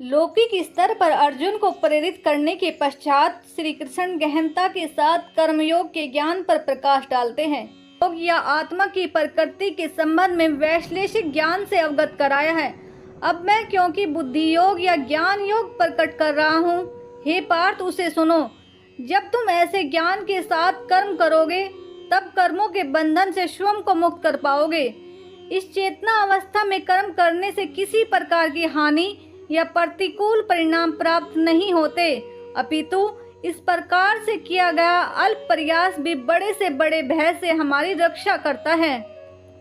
लौकिक स्तर पर अर्जुन को प्रेरित करने के पश्चात श्री कृष्ण गहनता के साथ कर्मयोग के ज्ञान पर प्रकाश डालते हैं। योग या आत्मा की प्रकृति के संबंध में वैश्लेषिक ज्ञान से अवगत कराया है। अब मैं क्योंकि बुद्धि योग या ज्ञान योग प्रकट कर रहा हूँ, हे पार्थ उसे सुनो। जब तुम ऐसे ज्ञान के साथ कर्म करोगे तब कर्मों के बंधन से स्वयं को मुक्त कर पाओगे। इस चेतना अवस्था में कर्म करने से किसी प्रकार की हानि या प्रतिकूल परिणाम प्राप्त नहीं होते, अपितु इस प्रकार से किया गया अल्प प्रयास भी बड़े से बड़े भय से हमारी रक्षा करता है।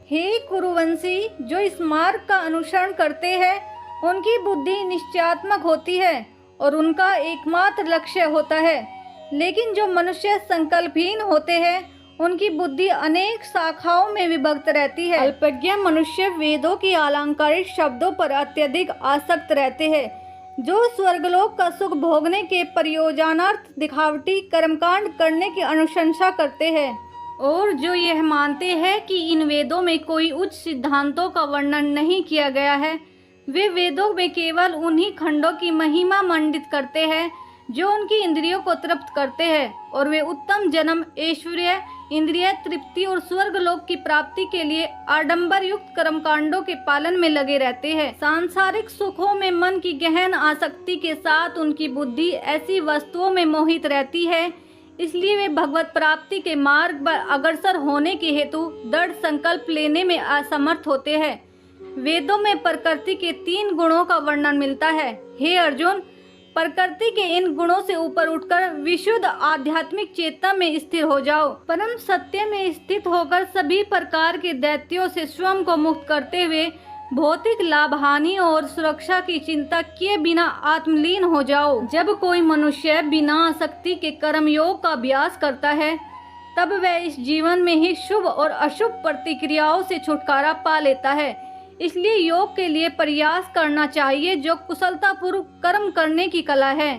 हे कुरुवंशी, जो इस मार्ग का अनुसरण करते हैं उनकी बुद्धि निश्चयात्मक होती है और उनका एकमात्र लक्ष्य होता है, लेकिन जो मनुष्य संकल्पहीन होते हैं उनकी बुद्धि अनेक शाखाओं में विभक्त रहती है। अल्पज्ञ मनुष्य वेदों के अलंकारिक शब्दों पर अत्यधिक आसक्त रहते हैं, जो स्वर्गलोक का सुख भोगने के प्रयोजनार्थ दिखावटी कर्मकांड करने की अनुशंसा करते हैं और जो यह मानते हैं कि इन वेदों में कोई उच्च सिद्धांतों का वर्णन नहीं किया गया है। वे वेदों में केवल उन्हीं खंडों की महिमा मंडित करते हैं जो उनकी इंद्रियों को तृप्त करते हैं, और वे उत्तम जन्म, ऐश्वर्य, इंद्रिय तृप्ति और स्वर्ग लोक की प्राप्ति के लिए आडंबर युक्त कर्मकांडों के पालन में लगे रहते हैं। सांसारिक सुखों में मन की गहन आसक्ति के साथ उनकी बुद्धि ऐसी वस्तुओं में मोहित रहती है, इसलिए वे भगवत प्राप्ति के मार्ग पर अग्रसर होने के हेतु दृढ़ संकल्प लेने में असमर्थ होते हैं। वेदों में प्रकृति के 3 गुणों का वर्णन मिलता है। हे अर्जुन, प्रकृति के इन गुणों से ऊपर उठकर विशुद्ध आध्यात्मिक चेतना में स्थिर हो जाओ। परम सत्य में स्थित होकर सभी प्रकार के दैत्यों से स्वयं को मुक्त करते हुए भौतिक लाभ, हानि और सुरक्षा की चिंता किए बिना आत्मलीन हो जाओ। जब कोई मनुष्य बिना आसक्ति के कर्म योग का अभ्यास करता है तब वह इस जीवन में ही शुभ और अशुभ प्रतिक्रियाओं से छुटकारा पा लेता है। इसलिए योग के लिए प्रयास करना चाहिए, जो कुशलतापूर्वक कर्म करने की कला है।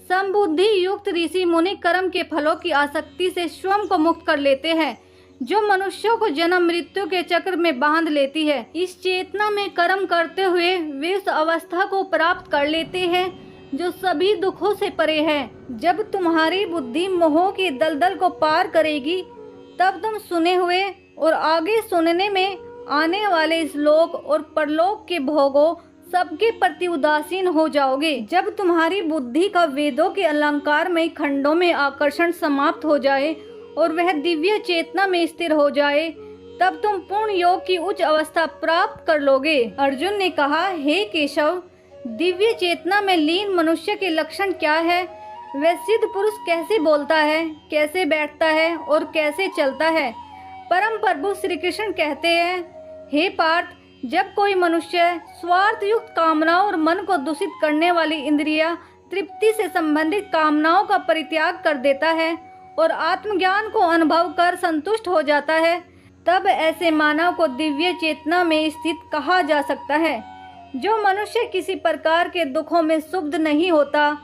समबुद्धि युक्त ऋषि मुनि कर्म के फलों की आसक्ति से स्वयं को मुक्त कर लेते हैं, जो मनुष्यों को जन्म मृत्यु के चक्र में बांध लेती है। इस चेतना में कर्म करते हुए वे उस अवस्था को प्राप्त कर लेते हैं जो सभी दुखों से परे है। जब तुम्हारी बुद्धि मोह के दलदल को पार करेगी तब तुम सुने हुए और आगे सुनने में आने वाले इस लोक और परलोक के भोगों सबके प्रति उदासीन हो जाओगे। जब तुम्हारी बुद्धि का वेदों के अलंकार में खंडों में आकर्षण समाप्त हो जाए और वह दिव्य चेतना में स्थिर हो जाए, तब तुम पूर्ण योग की उच्च अवस्था प्राप्त कर लोगे। अर्जुन ने कहा, हे केशव, दिव्य चेतना में लीन मनुष्य के लक्षण क्या है? वह सिद्ध पुरुष कैसे बोलता है, कैसे बैठता है और कैसे चलता है? परम प्रभु श्री कृष्ण कहते हैं, हे पार्थ, जब कोई मनुष्य स्वार्थ युक्त कामनाओं और मन को दूषित करने वाली इंद्रिया तृप्ति से संबंधित कामनाओं का परित्याग कर देता है और आत्मज्ञान को अनुभव कर संतुष्ट हो जाता है, तब ऐसे मानव को दिव्य चेतना में स्थित कहा जा सकता है। जो मनुष्य किसी प्रकार के दुखों में सुब्ध नहीं होता,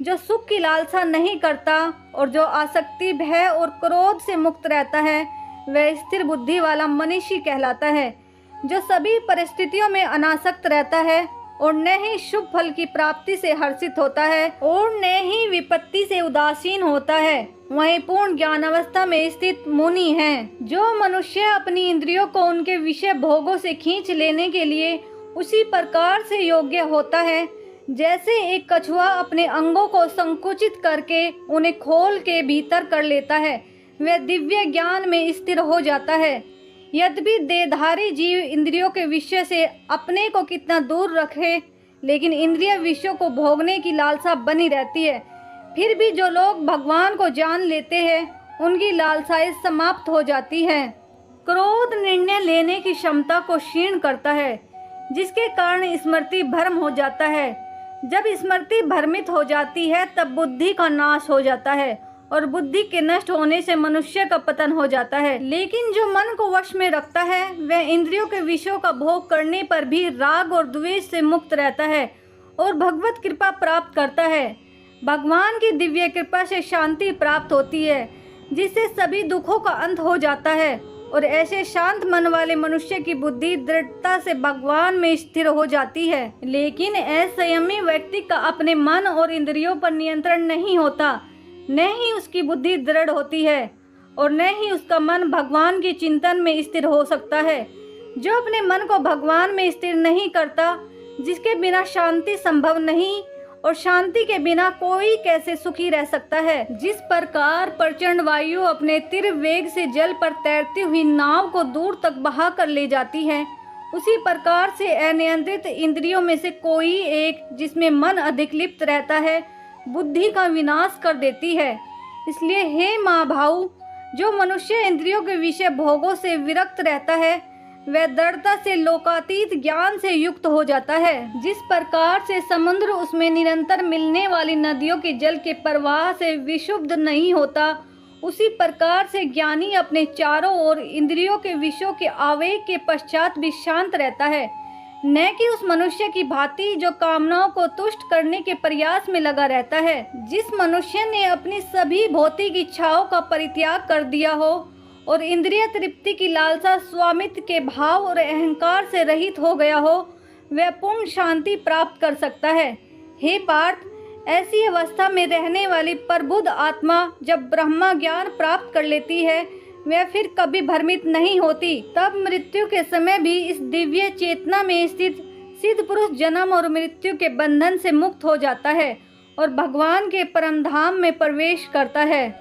जो सुख की लालसा नहीं करता और जो आसक्ति, भय और क्रोध से मुक्त रहता है, वह स्थिर बुद्धि वाला मनीषी कहलाता है। जो सभी परिस्थितियों में अनासक्त रहता है और न ही शुभ फल की प्राप्ति से हर्षित होता है और न ही विपत्ति से उदासीन होता है, वही पूर्ण ज्ञान अवस्था में स्थित मुनि है। जो मनुष्य अपनी इंद्रियों को उनके विषय भोगों से खींच लेने के लिए उसी प्रकार से योग्य होता है जैसे एक कछुआ अपने अंगों को संकुचित करके उन्हें खोल के भीतर कर लेता है, वह दिव्य ज्ञान में स्थिर हो जाता है। यद्यपि देहधारी जीव इंद्रियों के विषय से अपने को कितना दूर रखे, लेकिन इंद्रिय विषयों को भोगने की लालसा बनी रहती है। फिर भी जो लोग भगवान को जान लेते हैं उनकी लालसाएं समाप्त हो जाती है। क्रोध निर्णय लेने की क्षमता को क्षीण करता है, जिसके कारण स्मृति भ्रम हो जाता है। जब स्मृति भ्रमित हो जाती है तब बुद्धि का नाश हो जाता है और बुद्धि के नष्ट होने से मनुष्य का पतन हो जाता है। लेकिन जो मन को वश में रखता है वह इंद्रियों के विषयों का भोग करने पर भी राग और द्वेष से मुक्त रहता है और भगवत कृपा प्राप्त करता है। भगवान की दिव्य कृपा से शांति प्राप्त होती है, जिससे सभी दुखों का अंत हो जाता है और ऐसे शांत मन वाले मनुष्य की बुद्धि दृढ़ता से भगवान में स्थिर हो जाती है। लेकिन असंयमी व्यक्ति का अपने मन और इंद्रियों पर नियंत्रण नहीं होता, न ही उसकी बुद्धि दृढ़ होती है और न ही उसका मन भगवान के चिंतन में स्थिर हो सकता है। जो अपने मन को भगवान में स्थिर नहीं करता, जिसके बिना शांति संभव नहीं, और शांति के बिना कोई कैसे सुखी रह सकता है। जिस प्रकार प्रचंड वायु अपने तीव्र वेग से जल पर तैरती हुई नाव को दूर तक बहा कर ले जाती है, उसी प्रकार से अनियंत्रित इंद्रियों में से कोई एक, जिसमें मन अधिक लिप्त रहता है, बुद्धि का विनाश कर देती है। इसलिए हे माँ भाऊ, जो मनुष्य इंद्रियों के विषय भोगों से विरक्त रहता है, वह दृढ़ता से लोकातीत ज्ञान से युक्त हो जाता है। जिस प्रकार से समुद्र उसमें निरंतर मिलने वाली नदियों के जल के प्रवाह से विक्षुब्ध नहीं होता, उसी प्रकार से ज्ञानी अपने चारों ओर इंद्रियों के विषयों के आवेग के पश्चात भी शांत रहता है, न कि उस मनुष्य की भांति जो कामनाओं को तुष्ट करने के प्रयास में लगा रहता है। जिस मनुष्य ने अपनी सभी भौतिक इच्छाओं का परित्याग कर दिया हो और इंद्रिय तृप्ति की लालसा, स्वामित्व के भाव और अहंकार से रहित हो गया हो, वह पूर्ण शांति प्राप्त कर सकता है। हे पार्थ, ऐसी अवस्था में रहने वाली प्रबुद्ध आत्मा जब ब्रह्मा ज्ञान प्राप्त कर लेती है, वह फिर कभी भ्रमित नहीं होती। तब मृत्यु के समय भी इस दिव्य चेतना में स्थित सिद्ध पुरुष जन्म और मृत्यु के बंधन से मुक्त हो जाता है और भगवान के परम धाम में प्रवेश करता है।